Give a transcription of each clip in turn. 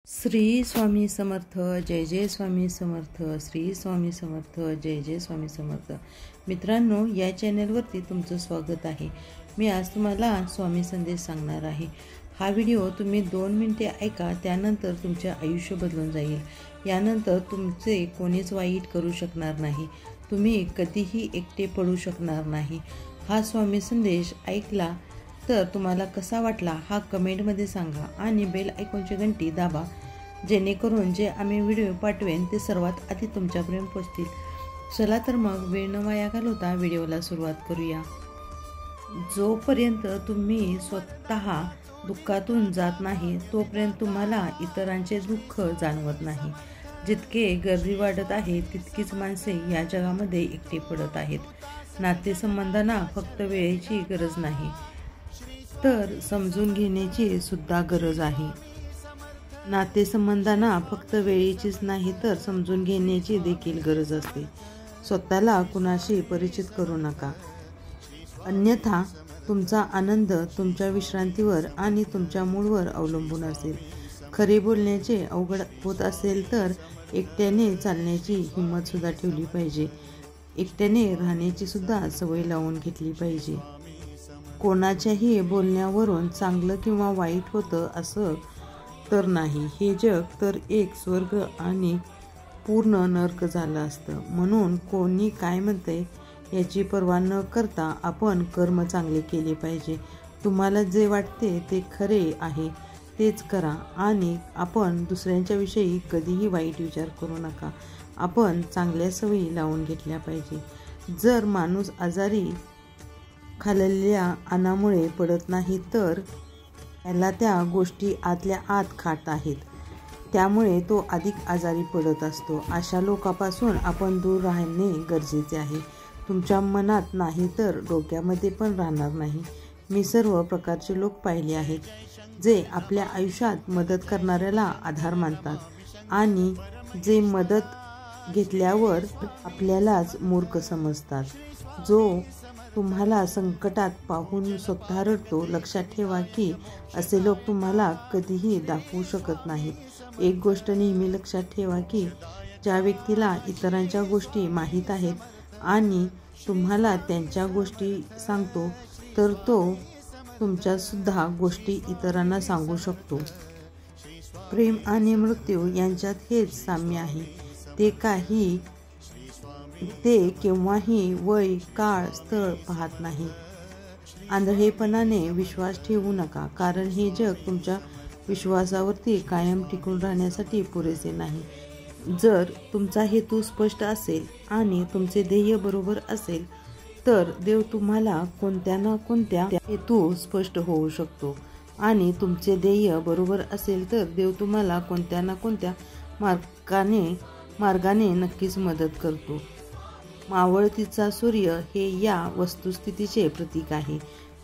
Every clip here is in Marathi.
श्री स्वामी समर्थ, जय जय स्वामी समर्थ, श्री स्वामी समर्थ, जय जय स्वामी समर्थ। मित्रांनो, या चॅनलवरती तुमचं स्वागत आहे। मी आज तुम्हाला स्वामी संदेश सांगणार आहे। हा व्हिडिओ तुम्ही 2 मिनिटे ऐका, त्यानंतर तुमचे आयुष्य बदलून जाईल। यानंतर तुमचे कोणीच वाईट करू शकणार नाही, तुम्ही कधीही एकटे पडू शकणार नाही। हा स्वामी संदेश ऐकला तर तुम्हाला कसा वाटला हा कमेंटमध्ये सांगा आणि बेल आयकॉनची घंटी दाबा, जेणेकरून जे आम्ही व्हिडिओ पाठवेन ते सर्वात आधी तुमच्यापर्यंत पोहोचतील। चला तर मग वेळ न वाया घालवता व्हिडिओला सुरुवात करूया। जोपर्यंत तुम्ही स्वतः दुःखातून जात नाही तोपर्यंत तुम्हाला इतरांचे दुःख जाणवत नाही। जितके गर्दी वाढत आहे तितकीच माणसे या जगामध्ये एकटे पडत आहेत। नातेसंबंधांना फक्त वेळेची गरज नाही तर समजून घेण्याची सुद्धा गरज आहे। नातेसंबंधांना फक्त वेळेचीच नाही तर समजून घेण्याची देखील गरज असते। स्वतःला कुणाशी परिचित करू नका, अन्यथा तुमचा आनंद तुमच्या विश्रांतीवर आणि तुमच्या मूडवर अवलंबून असेल। खरे बोलण्याचे अवघड होत असेल तर एकट्याने चालण्याची हिंमत सुद्धा ठेवली पाहिजे। एकट्याने राहण्याची सुद्धा सवय लावून घेतली पाहिजे। कोणाच्याही बोलण्यावरून चांगलं किंवा वाईट होतं असं तर नाही। हे जग तर एक स्वर्ग आणि पूर्ण नरक झालं असतं। म्हणून कोणी काय म्हणतंय याची पर्वा न करता आपण कर्म चांगले केले पाहिजे। तुम्हाला जे वाटते ते खरे आहे तेच करा आणि आपण दुसऱ्यांच्या विषयी कधीही वाईट विचार करू नका। आपण चांगल्या सवयी लावून घेतल्या पाहिजे। जर माणूस आजारी खाल्लेल्या अन्नामुळे पडत नाही तर त्याला त्या गोष्टी आतल्या आत खात आहेत, त्यामुळे तो अधिक आजारी पडत असतो। अशा लोकांपासून आपण दूर राहणे गरजेचे आहे। तुमच्या मनात नाही तर डोक्यामध्ये पण राहणार नाही। मी सर्व प्रकारचे लोक पाहिले आहेत जे आपल्या आयुष्यात मदत करणाऱ्याला आधार मानतात आणि जे मदत घेतल्यावर आपल्यालाच मूर्ख समजतात। जो तुम्हाला संकटात पाहून स्वतः रडतो, लक्षात ठेवा की असे लोक तुम्हाला कधीही दाखवू शकत नाहीत। एक गोष्ट नेहमी लक्षात ठेवा की ज्या व्यक्तीला इतरांच्या गोष्टी माहीत आहेत आणि तुम्हाला त्यांच्या गोष्टी सांगतो तर तो तुमच्या सुद्धा गोष्टी इतरांना सांगू शकतो। प्रेम आणि मृत्यू यांच्यात हेच साम्य आहे। ते केव्हाही वय, काळ, स्थळ पाहत नाही। आंधळेपणाने विश्वास ठेवू नका, कारण हे जग तुमच्या विश्वासावरती कायम टिकून राहण्यासाठी पुरेसे नाही। जर तुमचा हेतू स्पष्ट असेल आणि तुमचे ध्येय बरोबर असेल तर देव तुम्हाला कोणत्या ना कोणत्या हेतू स्पष्ट होऊ शकतो आणि तुमचे ध्येय बरोबर असेल तर देव तुम्हाला कोणत्या ना कोणत्या मार्गाने नक्कीच मदत करतो। मावळतीचा सूर्य हे या वस्तुस्थितीचे प्रतीक आहे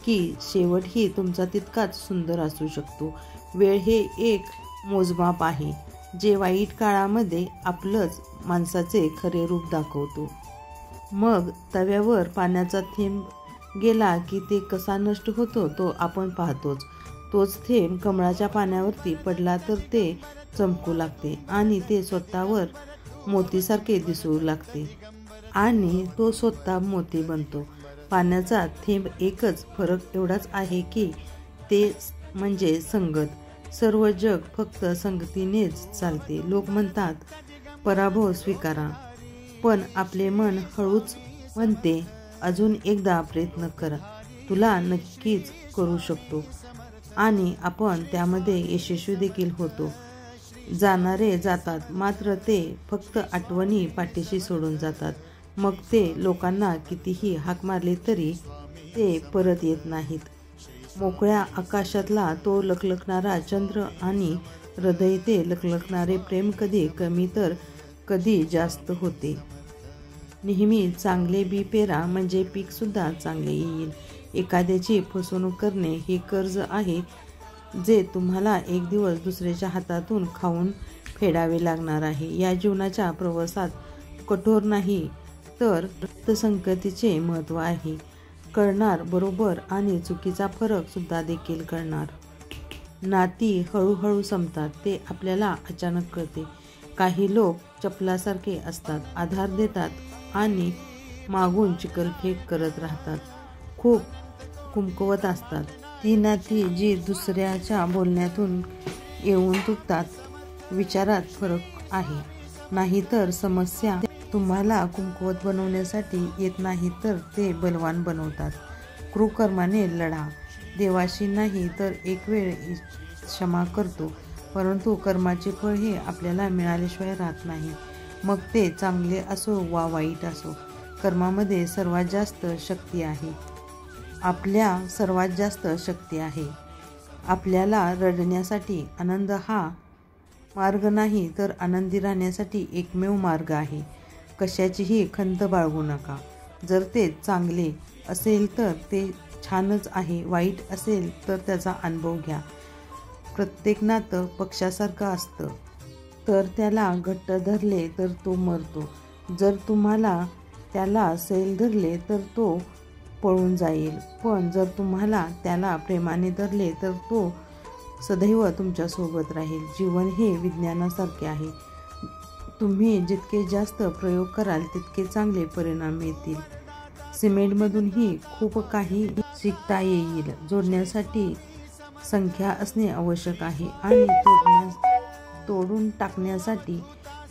की शेवट ही तुमचा तितकाच सुंदर असू शकतो। वेळ हे एक मोजमाप आहे जे वाईट काळामध्ये आपलंच माणसाचे खरे रूप दाखवतो। मग तव्यावर पाण्याचा थेंब गेला की ते कसा नष्ट होतो तो आपण पाहतोच। तोच थेंब कमळाच्या पाण्यावरती पडला तर ते चमकू लागते आणि ते स्वतःवर मोतीसारखे दिसू लागते आणि तो स्वतः मोती बनतो। पाण्याचा थेंब एकच फरक एवढाच आहे की ते म्हणजे संगत। सर्व जग फक्त संगतीनेच चालते। लोक म्हणतात पराभव स्वीकारा, पण आपले मन हळूच म्हणते अजून एकदा प्रयत्न करा, तुला नक्कीच करू शकतो आणि आपण त्यामध्ये यशस्वी देखील होतो। जाणारे जातात, मात्र ते फक्त आठवणी पाठीशी सोडून जातात। मग ते लोकांना कितीही हाक मारले तरी ते परत येत नाहीत। मोकळ्या आकाशातला तो लखलखणारा चंद्र आणि हृदय ते लखलखणारे प्रेम कधी कमी तर कधी जास्त होते। नेहमी चांगले बी पेरा म्हणजे पीक सुद्धा चांगले येईल। एखाद्याची फसवणूक करणे हे कर्ज आहे जे तुम्हाला एक दिवस दुसऱ्याच्या हातातून खाऊन फेडावे लागणार आहे। या जीवनाच्या प्रवासात कठोर नाही तर संगतीचे महत्त्व आहे कळणार, बरोबर आणि चुकीचा फरक सुद्धा देखील कळणार। नाती हळूहळू संपतात ते आपल्याला अचानक कळते. काही लोक चपलासारखे असतात, आधार देतात आणि मागून चिखलफेक करत राहतात. खूप कुमकुवत असतात ती नाती जी दुसऱ्याच्या बोलण्यातून येऊन तुटतात. विचारात फरक आहे. नाहीतर समस्या तुम्हाला कुमकुवत बनवण्यासाठी येत नाही तर ते बलवान बनवतात. क्रूरकर्माने लढा. देवाशी नाही तर एक वेळ क्षमा करतो, परंतु कर्माचे फळ हे आपल्याला मिळाल्याशिवाय राहत नाही. मग ते चांगले असो वा वाईट असो. कर्मामध्ये सर्वात जास्त शक्ती आहे. आपल्या सर्वात जास्त शक्ती आहे. आपल्याला रडण्यासाठी आनंद हा मार्ग नाही तर आनंदी राहण्यासाठी एकमेव मार्ग आहे. कशाचीही खंत बाळगू नका. जर ते चांगले असेल तर ते छानच आहे, वाईट असेल तर त्याचा अनुभव घ्या. प्रत्येक नातं पक्षासारखं असतं. तर त्याला घट्ट धरले तर तो मरतो. जर तुम्हाला त्याला सैल धरले तर तो पळून जाईल. पण जर तुम्हाला त्याला प्रेमाने धरले तर तो सदैव तुमच्यासोबत राहील. जीवन हे विज्ञानासारखे आहे. तुम्ही जितके जास्त प्रयोग कराल तितके चांगले परिणाम मिळतील. सिमेंटमधूनही खूप काही शिकता येईल. जोडण्यासाठी संख्या असणे आवश्यक आहे आणि तोडून टाकण्यासाठी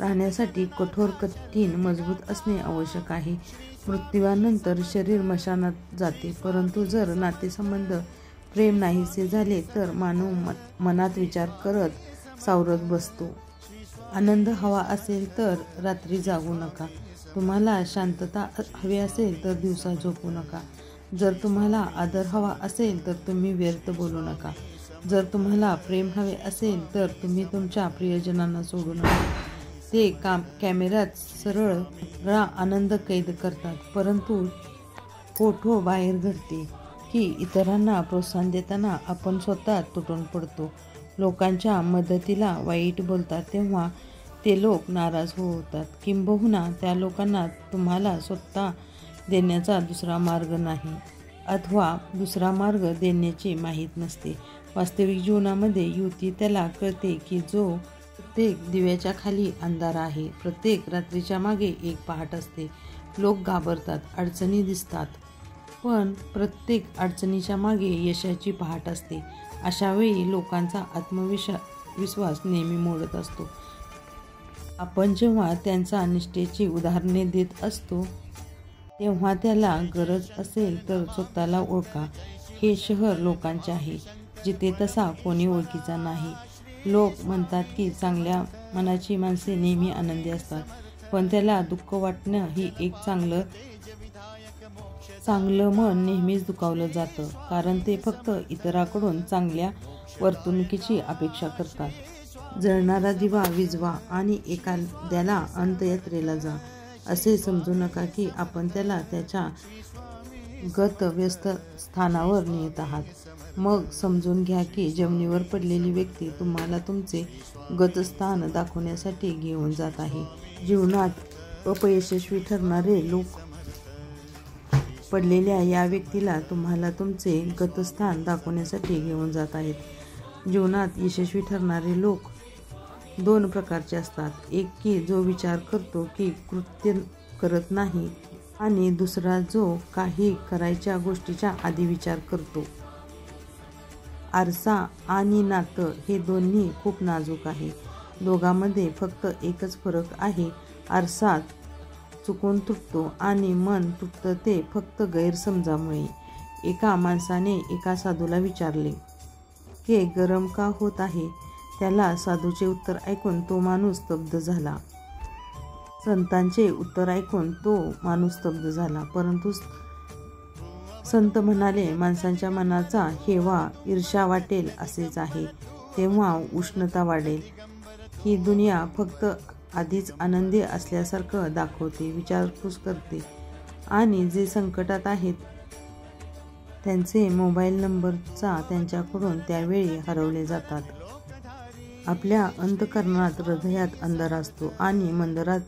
राहण्यासाठी कठोर, कठीण, मजबूत असणे आवश्यक आहे. मृत्यूनंतर शरीर मशानात जाते, परंतु जर नातेसंबंध प्रेम नाहीसे झाले तर मानव मनात विचार करत सावरत बसतो. आनंद हवा असेल तर रात्री जागू नका. तुम्हाला शांतता हवी असेल तर दिवसा झोपू नका. जर तुम्हाला आदर हवा असेल तर तुम्ही व्यर्थ बोलू नका. जर तुम्हाला प्रेम हवे असेल तर तुम्ही तुमच्या प्रियजनांना सोडू नका. ते कॅमेऱ्यात सरळ आनंद कैद करतात, परंतु फोटो बाहेर घडते की इतरांना प्रोत्साहन देताना आपण स्वतः तुटून पडतो. लोकांच्या मदतीला वाईट बोलतात तेव्हा ते लोक नाराज होतात. किंबहुना त्या लोकांना तुम्हाला स्वतः देण्याचा दुसरा मार्ग नाही अथवा दुसरा मार्ग देण्याचे माहीत नसते. वास्तविक जीवनामध्ये युती त्याला कळते की जो प्रत्येक दिव्याच्या खाली अंधार आहे. प्रत्येक रात्रीच्या मागे एक पहाट असते. लोक घाबरतात, अडचणी दिसतात, पण प्रत्येक अडचणीच्या मागे यशाची पहाट असते. अशा वेळी लोकांचा आत्मविश्वास नेहमी मोडत असतो. आपण जेव्हा त्यांच्या निष्ठेची उदाहरणे देत असतो तेव्हा त्याला गरज असेल तर स्वतःला ओळखा. हे शहर लोकांचे आहे, जिथे तसा कोणी ओळखीचा नाही. लोक म्हणतात की चांगल्या मनाची माणसे नेहमी आनंदी असतात, पण त्याला दुःख वाटणं ही एक चांगलं मन नेहमीच दुखावलं जातं, कारण ते फक्त इतरांकडून चांगल्या वर्तणुकीची अपेक्षा करतात. जळणारा दिवा विझवा आणि एखाद्याला अंत्ययात्रेला जा असे समजू नका की आपण त्याला त्याच्या गतव्यस्त स्थानावर नेत आहात. मग समजून घ्या की जमिनीवर पडलेली व्यक्ती तुम्हाला तुमचे गतस्थान दाखवण्यासाठी घेऊन जात आहे. जीवनात अपयशस्वी ठरणारे लोक पडलेल्या या व्यक्तीला तुम्हाला तुमचे गतस्थान दाखवण्यासाठी घेऊन जात आहेत. जीवनात यशस्वी ठरणारे लोक दोन प्रकारचे असतात. एक की जो विचार करतो की कृत्य करत नाही, आणि दुसरा जो काही करायच्या गोष्टीच्या आधी विचार करतो. आरसा आणि नातं हे दोन्ही खूप नाजूक आहे. दोघांमध्ये फक्त एकच फरक आहे. आरसा चुकून तुटतो आणि मन तुटतं ते फक्त गैरसमजामुळे. एका माणसाने एका साधूला विचारले, "हे गरम का होत आहे?" त्याला साधूचे उत्तर ऐकून तो माणूस स्तब्ध झाला. संतांचे उत्तर ऐकून तो माणूस स्तब्ध झाला. परंतु संत म्हणाले, "माणसाच्या मनाचा हेवा ईर्ष्या वाटेल असेच आहे, तेव्हा उष्णता वाढेल. ही दुनिया फक्त आधीच आनंदी असल्यासारखं दाखवते, विचारपूस करते, आणि जे संकटात आहेत त्यांचे मोबाईल नंबरचा त्यांच्याकडून त्यावेळी हरवले जातात." आपल्या अंतःकरणात हृदयात अंधार असतो आणि मंदिरात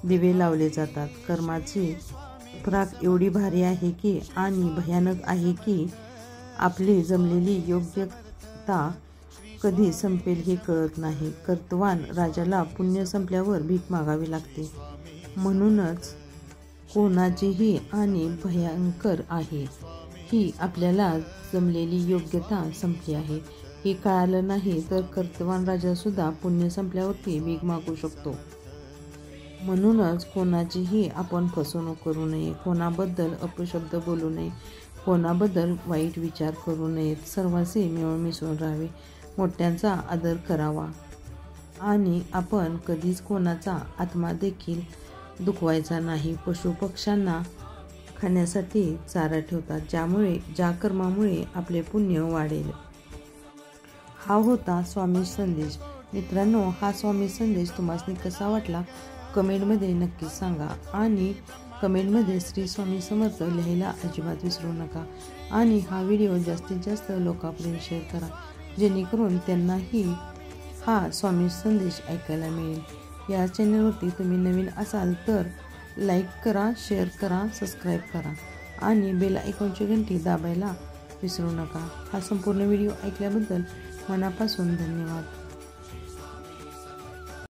दिवे लावले जातात. कर्माची फराक एवढी भारी आहे की आणि भयानक आहे की आपली जमलेली योग्यता कधी संपेल हे कळत नाही. कर्तवान राजाला पुण्य संपल्यावर भीक मागावी लागते. म्हणूनच कोणाचीही आणि भयंकर आहे. ही आपल्याला जमलेली योग्यता संपली आहे हे कळालं नाही तर कर्तवान राजासुद्धा पुण्य संपल्यावरती भीक मागू शकतो. म्हणूनच कोणाचीही आपण फसवणूक करू नये, कोणाबद्दल अपशब्द बोलू नये, कोणाबद्दल वाईट विचार करू नयेत. सर्वांशी मिळून मिसळून राहावे, मोठ्यांचा आदर करावा आणि आपण कधीच कोणाचा आत्मा देखील दुखवायचा नाही. पशुपक्ष्यांना खाण्यासाठी चारा ठेवतात, ज्या कर्मामुळे आपले पुण्य वाढेल. हा होता स्वामी संदेश. मित्रांनो, हा स्वामी संदेश तुम्हाला कसा वाटला कमेंटमध्ये नक्कीच सांगा आणि कमेंटमध्ये श्री स्वामी समर्थ लिहायला अजिबात विसरू नका. आणि हा व्हिडिओ जास्तीत जास्त लोकांपर्यंत शेअर करा, जेणेकरून त्यांनाही हा स्वामी संदेश ऐकायला मिळेल. या चॅनलवरती तुम्ही नवीन असाल तर लाईक करा, शेअर करा, सबस्क्राईब करा आणि बेल आयकॉनची घंटी दाबायला विसरू नका. हा संपूर्ण व्हिडिओ ऐकल्याबद्दल मनापासून धन्यवाद.